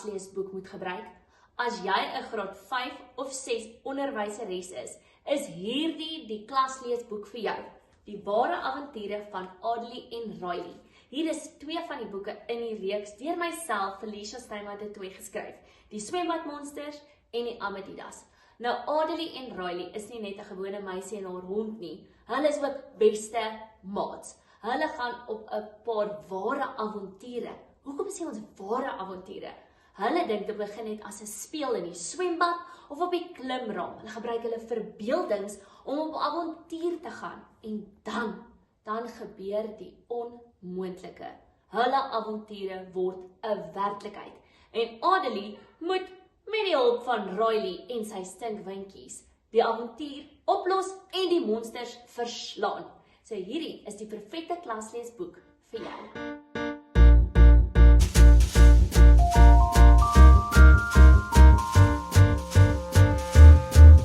klasleesboek moet gebruik? As jy 'n graad 5 of 6 onderwyseres is hierdie die klasleesboek vir jou. Die ware avonture van Adelie en Riley. Hier is 2 van die boeke in die reeks deur myself, Felicia Steinman het 2 geskryf. Die Swembadmonsters en die Amadidas. Nou Adelie en Riley is nie net 'n gewone meisie en haar hond nie. Hulle is ook beste maats. Hulle gaan op 'n paar ware avonture. Hoekom sê ons ware avonture? Hulle dink dit begin net as 'n speel in die swembad of op die klimraam. Hulle gebruik hulle verbeeldings om op avontuur te gaan. En dan gebeur die onmoontlike. Hulle avonture word 'n werklikheid. En Adelie moet met die hulp van Riley en sy stinkwindjies die avontuur oplos en die monsters verslaan. So hierdie is die perfekte klasleesboek vir jou.